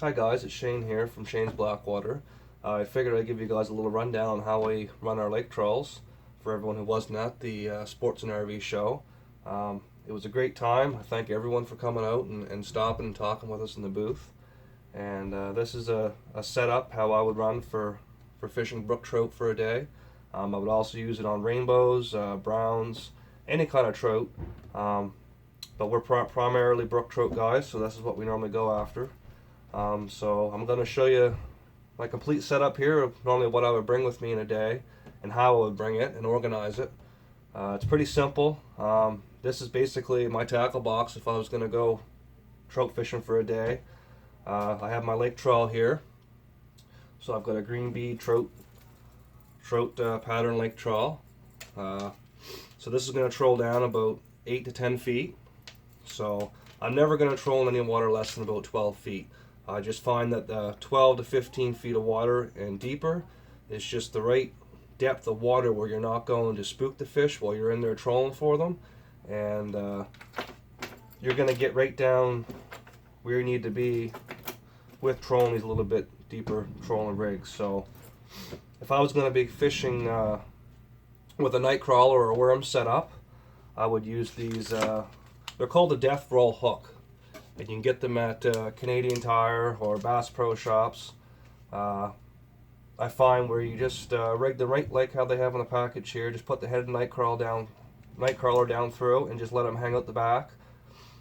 Hi guys, it's Shane here from Shanesblackwater. I figured I'd give you guys a little rundown on how we run our lake trawls for everyone who wasn't at the Sports and RV show. It was a great time. I thank everyone for coming out and stopping and talking with us in the booth. And this is a setup how I would run for fishing brook trout for a day. I would also use it on rainbows, browns, any kind of trout. But we're primarily brook trout guys, so this is what we normally go after. So I'm going to show you my complete setup here of normally what I would bring with me in a day and how I would bring it and organize it. It's pretty simple. This is basically my tackle box if I was going to go trout fishing for a day. I have my lake trawl here. So I've got a green bead trout pattern lake trawl. So this is going to troll down about 8 to 10 feet. So I'm never going to troll in any water less than about 12 feet. I just find that 12 to 15 feet of water and deeper is just the right depth of water where you're not going to spook the fish while you're in there trolling for them. And you're going to get right down where you need to be with trolling these a little bit deeper trolling rigs. So if I was going to be fishing with a night crawler or a worm set up, I would use these, they're called the Death Roll Hook. And you can get them at Canadian Tire or Bass Pro Shops. I find where you just rig the right, like how they have on the package here, just put the head of the night crawler down through and just let him hang out the back.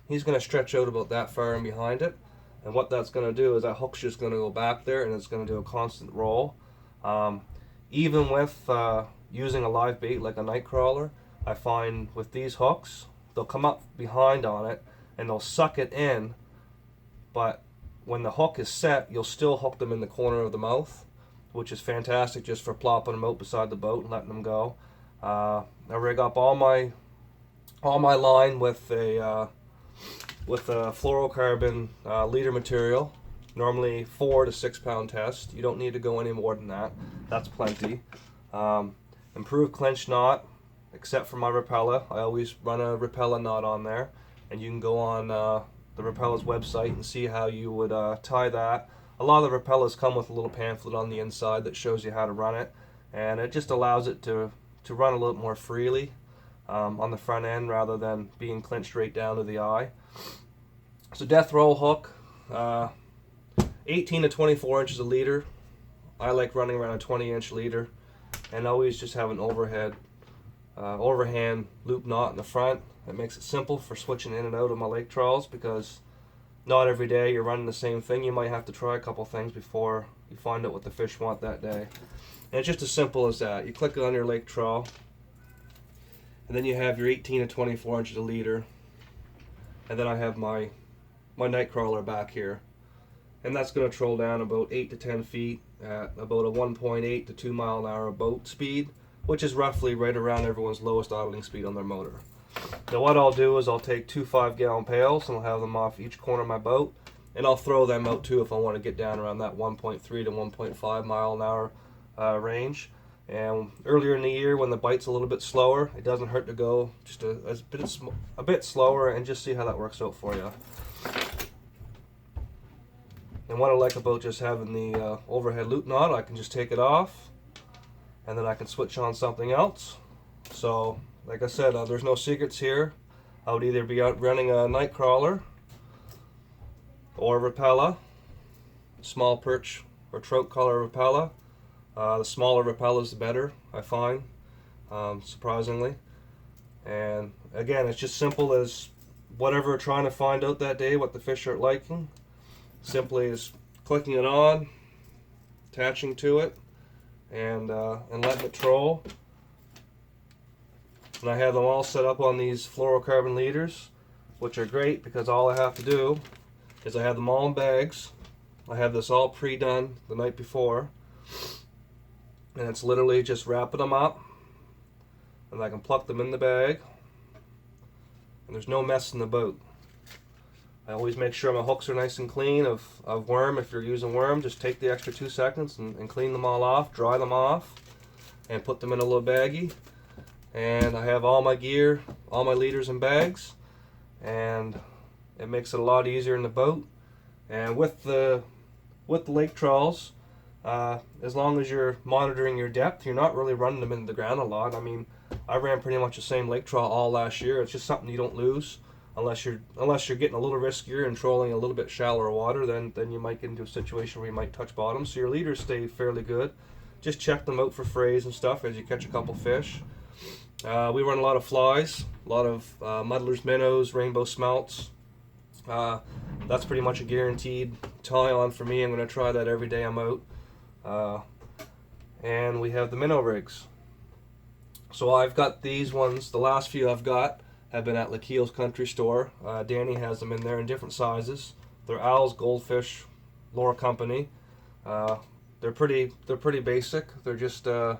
He's going to stretch out about that far and behind it. And what that's going to do is that hook's just going to go back there and it's going to do a constant roll. Even with using a live bait like a night crawler, I find with these hooks, they'll come up behind on it and they'll suck it in, but when the hook is set, you'll still hook them in the corner of the mouth, which is fantastic just for plopping them out beside the boat and letting them go. I rig up all my line with a fluorocarbon leader material, normally 4 to 6 pound test. You don't need to go any more than that. That's plenty. Improved clench knot, except for my Rapella. I always run a Rapella knot on there, and you can go on the Rapella's website and see how you would tie that. A lot of the Rapellas come with a little pamphlet on the inside that shows you how to run it, and it just allows it to run a little more freely on the front end rather than being clinched right down to the eye. So Death Roll Hook, 18 to 24 inches a leader. I like running around a 20-inch leader, and always just have an overhand loop knot in the front. That makes it simple for switching in and out of my lake trawls, because not every day you're running the same thing. You might have to try a couple things before you find out what the fish want that day. And it's just as simple as that. You click it on your lake trawl, and then you have your 18 to 24 inches of leader, and then I have my night crawler back here, and that's going to troll down about 8 to 10 feet at about a 1.8 to 2 mile an hour boat speed, which is roughly right around everyone's lowest idling speed on their motor. Now what I'll do is I'll take 2 5-gallon pails and I'll have them off each corner of my boat, and I'll throw them out too if I want to get down around that 1.3 to 1.5 mile an hour range. And earlier in the year when the bite's a little bit slower, it doesn't hurt to go just a bit slower and just see how that works out for you. And what I like about just having the overhead loop knot, I can just take it off and then I can switch on something else. So like I said, there's no secrets here. I would either be out running a night crawler or a Rapella, small perch or trout color Rapella. The smaller Rapellas the better, I find, surprisingly. And again, it's just simple as whatever we're trying to find out that day, what the fish are liking. Simply is clicking it on, attaching to it, and letting it troll. And I have them all set up on these fluorocarbon leaders, which are great because all I have to do is I have them all in bags. I have this all pre-done the night before, and it's literally just wrapping them up, and I can pluck them in the bag, and there's no mess in the boat. I always make sure my hooks are nice and clean of worm. If you're using worm, just take the extra 2 seconds and clean them all off, dry them off, and put them in a little baggie. And I have all my gear, all my leaders and bags, and it makes it a lot easier in the boat. And with the with the lake trawls, as long as you're monitoring your depth, you're not really running them into the ground a lot. I mean, I ran pretty much the same lake trawl all last year. It's just something you don't lose unless you're getting a little riskier and trolling a little bit shallower water. Then you might get into a situation where you might touch bottom. So your leaders stay fairly good. Just check them out for frays and stuff as you catch a couple fish. We run a lot of flies, a lot of muddlers, minnows, rainbow smelts. That's pretty much a guaranteed tie on for me. I'm going to try that every day I'm out. And we have the minnow rigs. So I've got these ones. The last few I've got have been at Lakeel's Country Store. Danny has them in there in different sizes. They're Owl's Goldfish Lure Company. They're pretty basic. They're just a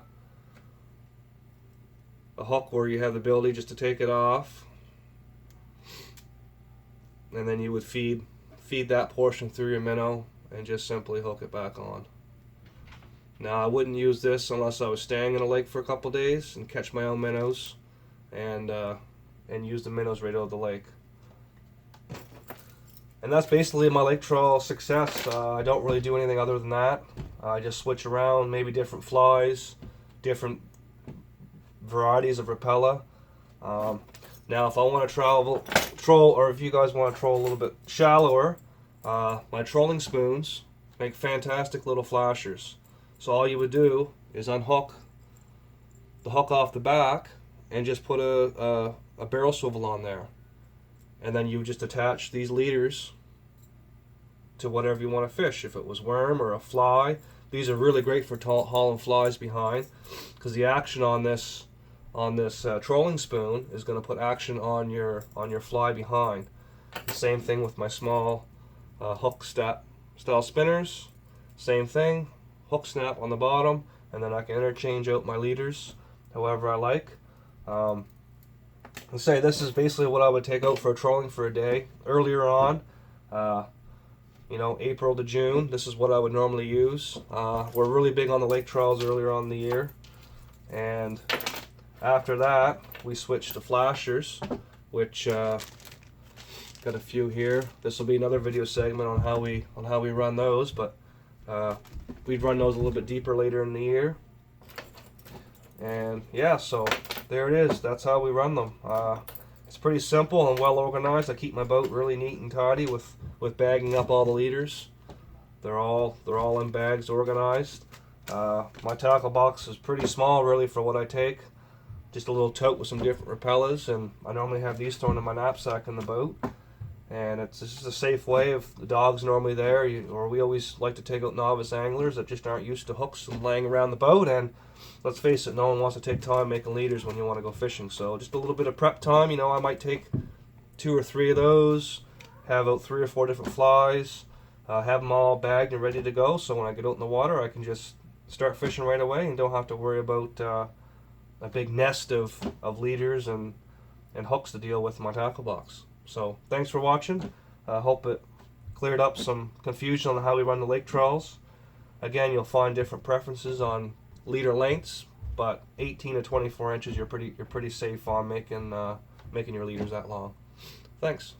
hook where you have the ability just to take it off, and then you would feed that portion through your minnow and just simply hook it back on. Now, I wouldn't use this unless I was staying in a lake for a couple days and catch my own minnows and use the minnows right out of the lake. And that's basically my lake trawl success. I don't really do anything other than that. I just switch around, maybe different flies, different varieties of Rapella. Now, if I want to troll, or if you guys want to troll a little bit shallower, my trolling spoons make fantastic little flashers. So all you would do is unhook the hook off the back and just put a barrel swivel on there. And then you just attach these leaders to whatever you want to fish. If it was worm or a fly, these are really great for hauling flies behind, because the action on this trolling spoon is going to put action on your fly behind. The same thing with my small hook style spinners. Same thing, hook snap on the bottom, and then I can interchange out my leaders however I like. Let's say this is basically what I would take out for trolling for a day. Earlier on, April to June, this is what I would normally use. We're really big on the lake trawls earlier on in the year, and after that we switched to flashers, which got a few here. This will be another video segment on how we run those, but we'd run those a little bit deeper later in the year. And yeah, so there it is. That's how we run them. It's pretty simple and well organized. I keep my boat really neat and tidy with bagging up all the leaders. They're all in bags, organized. My tackle box is pretty small really for what I take. Just a little tote with some different Rapellas, and I normally have these thrown in my knapsack in the boat. And it's just a safe way if the dog's normally there, or we always like to take out novice anglers that just aren't used to hooks and laying around the boat. And let's face it, no one wants to take time making leaders when you want to go fishing. So just a little bit of prep time. I might take 2 or 3 of those, have out 3 or 4 different flies, have them all bagged and ready to go. So when I get out in the water, I can just start fishing right away and don't have to worry about a big nest of leaders and hooks to deal with in my tackle box. So thanks for watching. I hope it cleared up some confusion on how we run the lake trawls. Again, you'll find different preferences on leader lengths, but 18 to 24 inches, you're pretty safe on making your leaders that long. Thanks.